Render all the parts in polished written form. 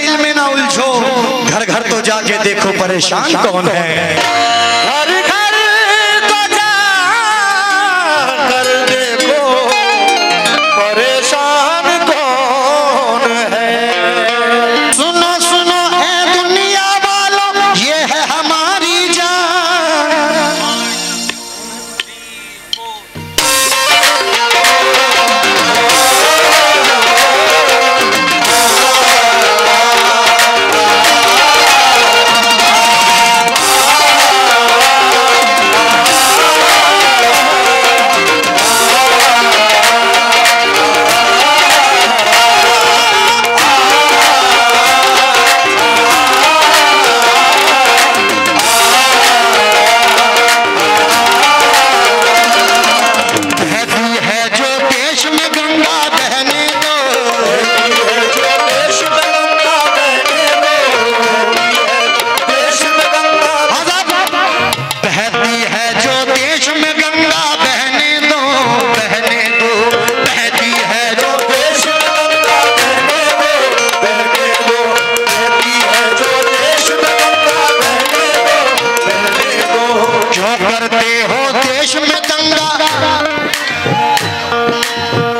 मसाइल में ना उलझो, घर घर तो जाके देखो परेशान कौन है। घर घर तो जाकर देखो परेशान कौन है। सुनो सुनो है दुनिया वालों, ये है हमारी जान।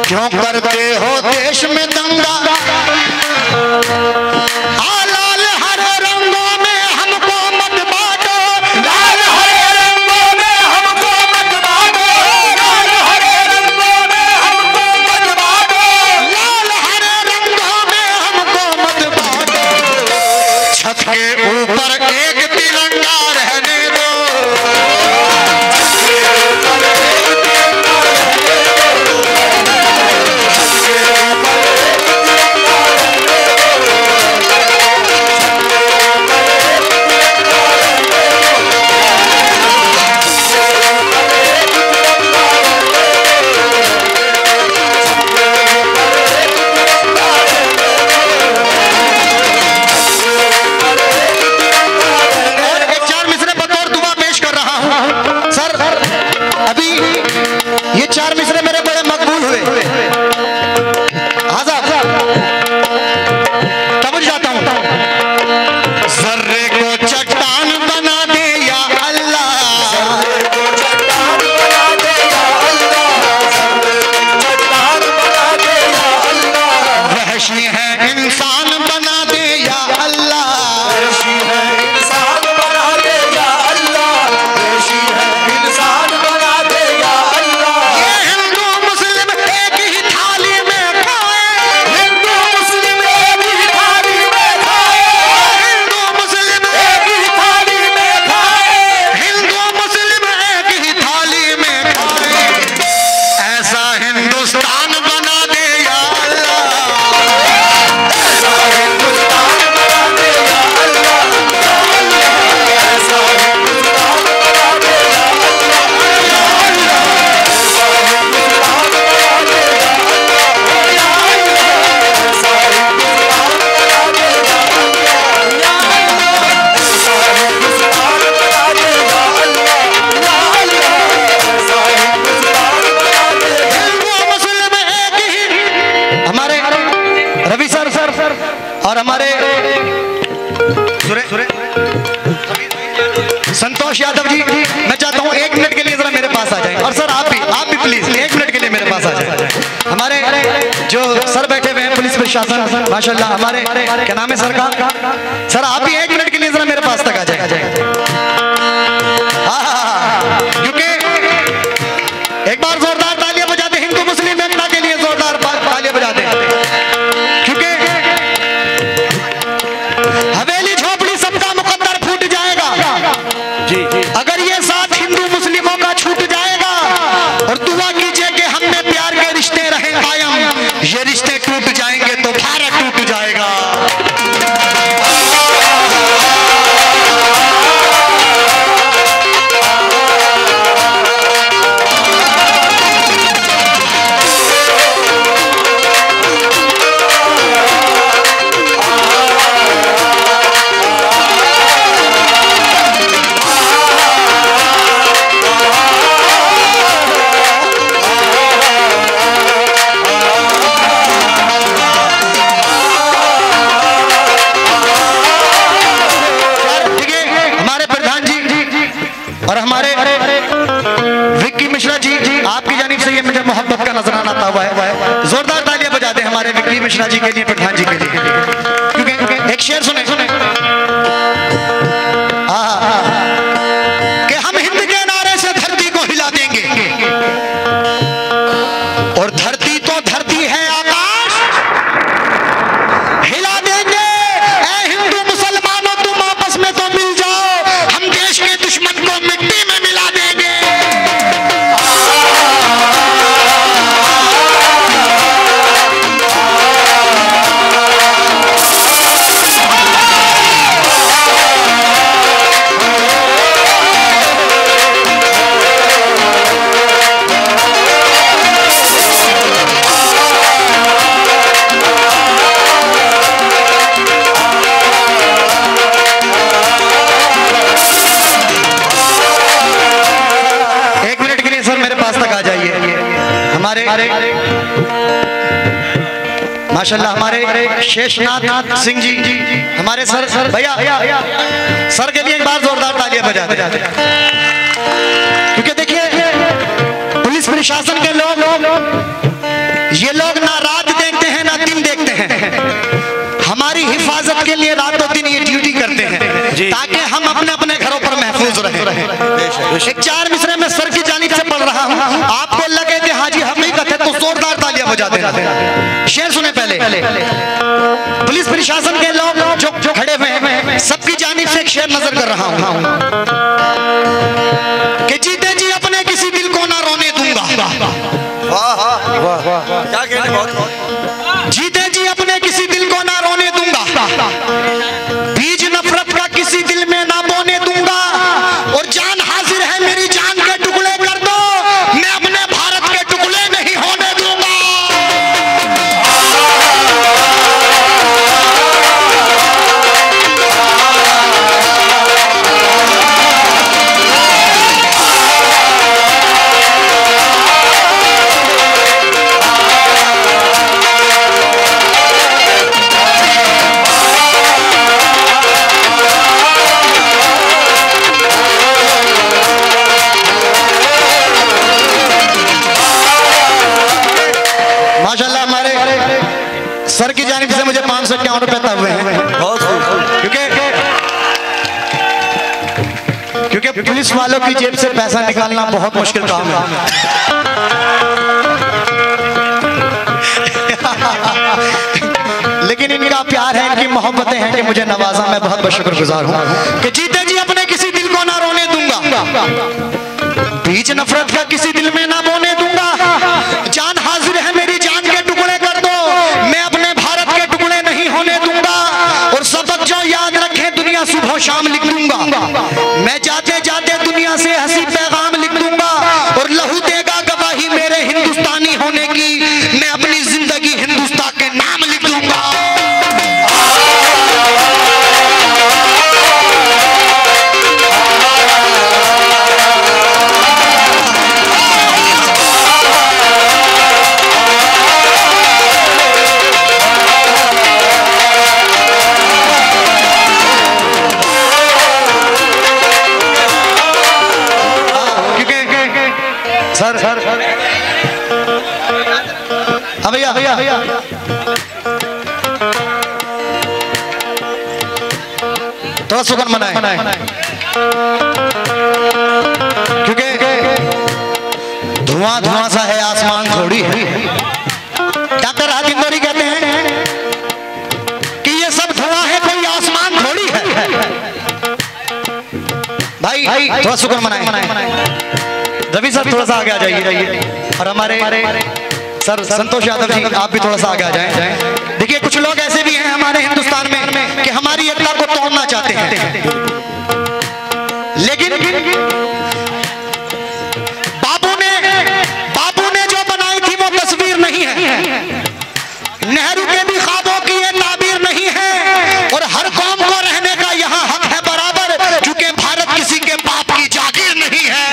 क्यों करते हो देश में दंगा? लाल हरे रंगों में हमको मत बांटो, लाल हरे रंगों में हमको मत बांटो, लाल हरे रंगों में हमको मत बांटो, लाल हरे रंगों में हमको मत बांटो। छत के ऊपर एक तिरंगा रहने दो, चार मिसरे मेरे बड़े मकबूल हुए। तब जाता हूं। जर्रे को चट्टान बना दे या अल्लाह, जर्रे को चट्टान बना दे या अल्लाह, चट्टान बना दे या अल्लाह। वहशी है इंसान बना दे या अल्लाह, वहशी है इंसान बना दे या अल्लाह, वहशी है इंसान बना दे या अल्लाह। और हमारे संतोष यादव जी, मैं चाहता हूं 1 मिनट के लिए जरा मेरे पास आ जाएं। और सर आप भी प्लीज 1 मिनट के लिए मेरे पास आ जाएं। हमारे जो सर बैठे हुए हैं पुलिस प्रशासन माशाल्लाह, हमारे क्या नाम है सर का? सर आप भी 1 मिनट के लिए जरा मेरे पास तक आ जाएं। क्योंकि एक बार जोरदार तालियां बजा दे हिंदू मुस्लिम एकता के लिए, जोरदार तालियां बजा दे। क्योंकि हवेली झोपड़ी सबका मुकद्दर फूट जाएगा जी, अगर ये साथ हिंदू मुस्लिमों का छूट जाएगा। और दुआ कीजिए कि हम में प्यार के रिश्ते रहें कायम, ये रिश्ते टूट जाएंगे तो भारत टूट जाएगा। मिश्रा जी के लिए, प्रधान जी के लिए, क्योंकि एक शेर सुने कि हम हिंद के नारे से धरती को हिला देंगे, और धरती तो धरती है, आकाश हिला देंगे। ऐ हिंदू मुसलमानों तुम आपस में तो मिल जाओ, हम देश के दुश्मन को मिट्टी में मिला देंगे। माशाल्लाह हमारे शेषनाथ सिंह जी, हमारे सर भैया सर के लिए एक बार जोरदार तालियां बजा दें, क्योंकि देखिए पुलिस प्रशासन के लोग ये लोग ना रात देखते हैं ना दिन देखते हैं, हमारी हिफाजत के लिए रातों दिन ये ड्यूटी करते हैं ताकि हम अपने अपने घरों पर महफूज रहें। एक 4 मिसरे में सर की जानिब से पढ़ रहा हूँ, आपको लगे कि हाजी हकीकत है तो जोरदार तालियां बजा देना। शेर सुने पहले, पुलिस प्रशासन के लोग जो खड़े हुए हैं सबकी जानिब से एक शेर नजर कर रहा हूँ कि जीते जी अपने किसी दिल को ना रोने दूंगा। क्या कहने, जीते जी अपने किसी दिल को ना रोने दूंगा, बीज नफरत का किसी दिल में ना बोने दूंगा, और जान हाजिर है मेरी जान के टुकड़े कर दो, मैं अपने भारत के टुकड़े नहीं होने दूंगा। सर की जानिब से मुझे 551 रुपए तब हुए हैं, क्योंकि पुलिस वालों की जेब से पैसा निकालना बहुत मुश्किल काम है। लेकिन इनका प्यार है, इनकी मोहब्बतें हैं कि मुझे नवाजा, मैं बहुत बहुत शुक्रगुजार हूँ कि जीते जी अपने किसी दिल को ना रोने दूंगा, बीच नफरत का किसी दिल में ना बोने दूंगा, जान हाजिर है मेरी जान के टुकड़े कर दो, मैं अपने भारत के टुकड़े नहीं होने दूंगा, और सबक जो याद रखें दुनिया सुबह शाम लिख दूंगा, मैं जाते जाते दुनिया से हंसी पैगाम लिख दूंगा, और लहू देगा गवाही मेरे हिंदुस्तानी होने की, मैं अपनी जिंदगी हिंदुस्तान के नाम लिख दूंगा। सर भैया थोड़ा सुगन मनाए, क्योंकि धुआं धुआं सा है आसमान थोड़ी है। डॉक्टर राजेंद्री कहते हैं कि ये सब धुआं है, कोई आसमान थोड़ी है। भाई थोड़ा सुगन मनाए। रवि सर थोड़ा सा आगे आ जाइए, और हमारे सर संतोष यादव जी आप भी थोड़ा सा आगे आ जाएं। देखिए कुछ लोग ऐसे भी हैं हमारे हिंदुस्तान में कि हमारी एकता को तोड़ना चाहते हैं, लेकिन बापू ने जो बनाई थी वो तस्वीर नहीं है, नेहरू के भी ख्वाबों की ये ताबीर नहीं है, और हर कौम को रहने का यहाँ हक है बराबर, क्योंकि भारत किसी के बाप की जागीर नहीं है।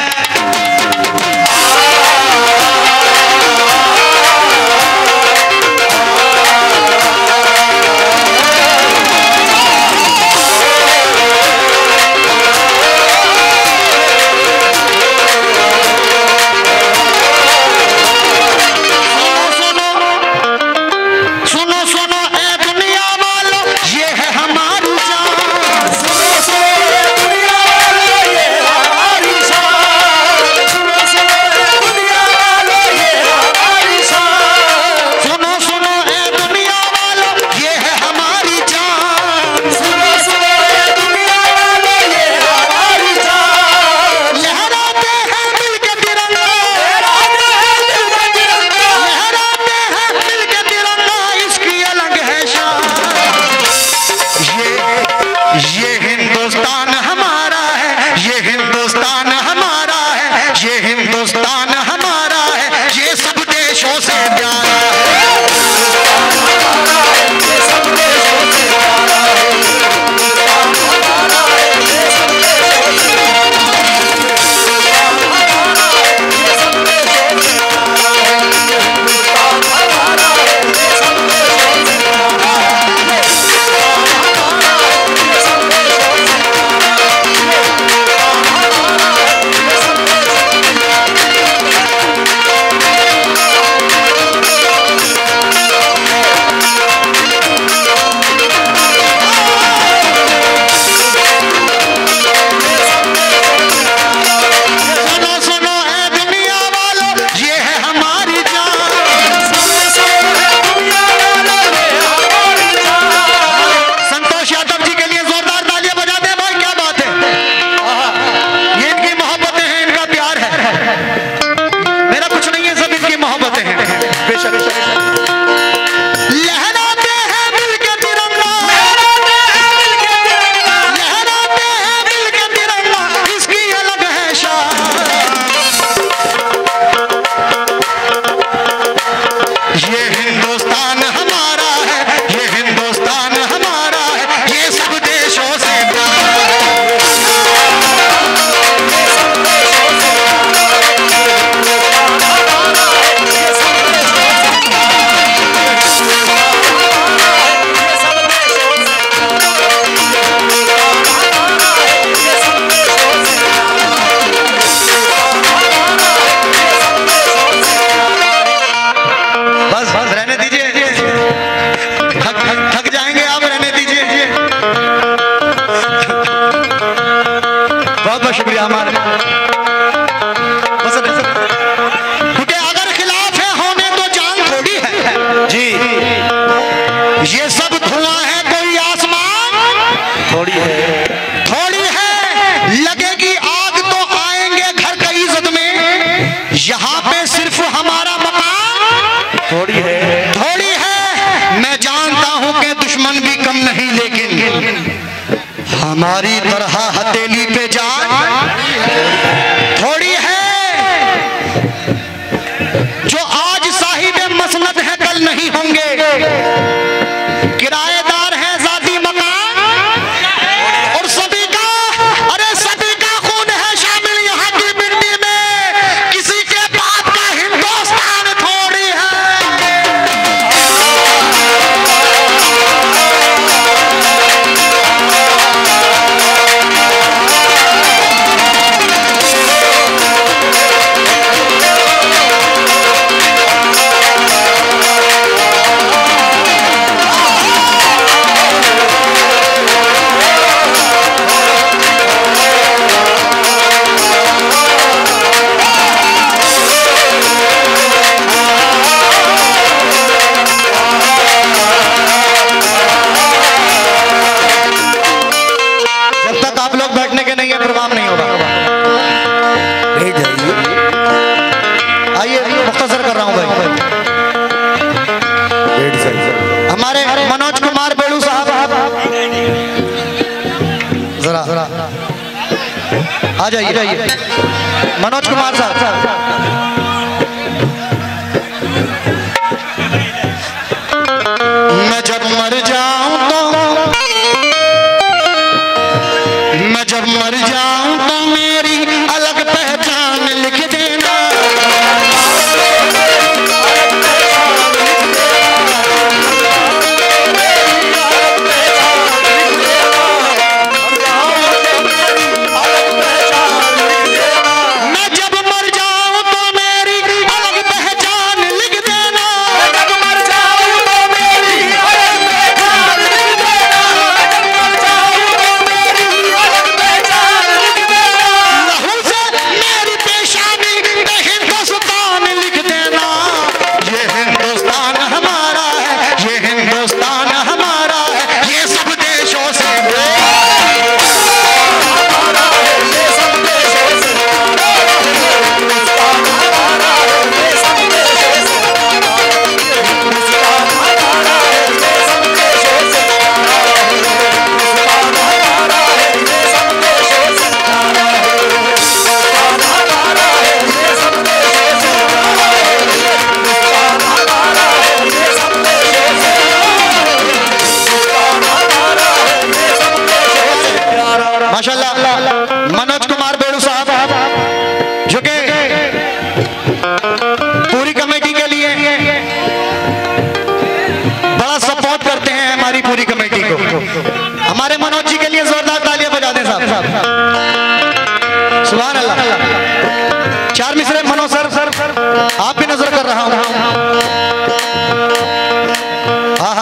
थोड़ी है, लगेगी आग तो आएंगे घर की इज्जत में, यहाँ पे सिर्फ हमारा मकान थोड़ी है। मैं जानता हूँ कि दुश्मन भी कम नहीं, लेकिन हमारी तरह हथेली पे जान थोड़ी है। जो आज साहिब मसनद है कल नहीं होंगे, किराएदार है जाती मकान, और सभी का खून है शामिल यहाँ की मिट्टी में, किसी के बाप का हिंदुस्तान थोड़ी है। प्रोग्राम नहीं होगा, आइए मुख्तसर कर रहा हूं भाई। हमारे मनोज कुमार बेड़ू साहब जरा आ जाइए। मनोज कुमार साहब, मैं जब मर जाऊं तो मेरी अलग पहचान लिख देना। मैं जब मर जाऊं तो मेरी अलग पहचान लिख देना। माशाल्लाह मनोज कुमार बेड़ू साहब जो कि पूरी कमेटी के लिए बड़ा सपोर्ट करते हैं हमारी पूरी कमेटी को। हमारे मनोज जी के लिए जोरदार तालियां बजा दें साहब। सुभान अल्लाह। चार मिसरे मनोज सर आप भी नजर कर रहा हूं। हाँ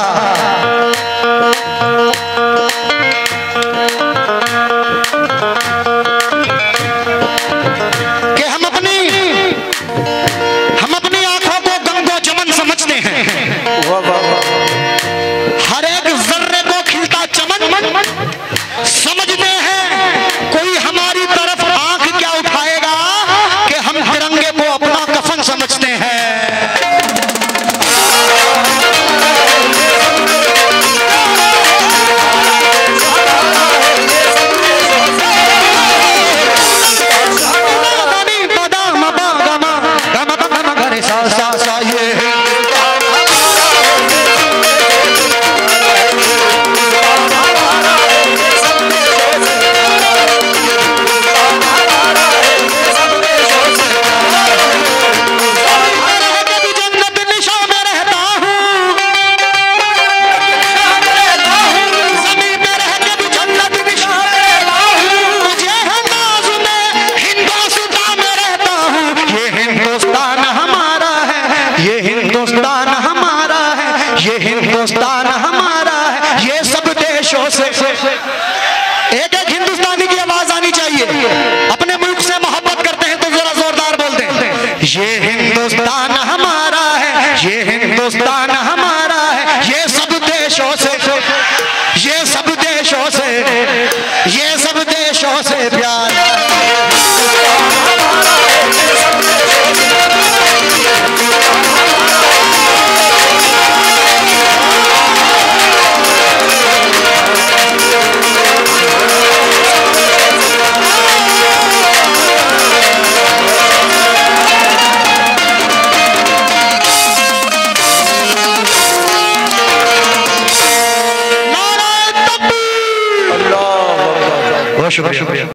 हर एक जर्रे को खिलता चमन समझते हैं, कोई हमारी तरफ आंख क्या उठाएगा कि हम तिरंगे को अपना कफन समझते हैं। हिंदुस्तान हमारा है, ये सब देशों से एक एक हिंदुस्तानी की आवाज आनी चाहिए। अपने मुल्क से मोहब्बत करते हैं तो जरा जोरदार बोल दें, ये हिंदुस्तान हमारा है, ये हिंदुस्तान हमारा है, ये सब देशों से देशों से, ये सब देशों से प्यार। बहुत शुक्रिया।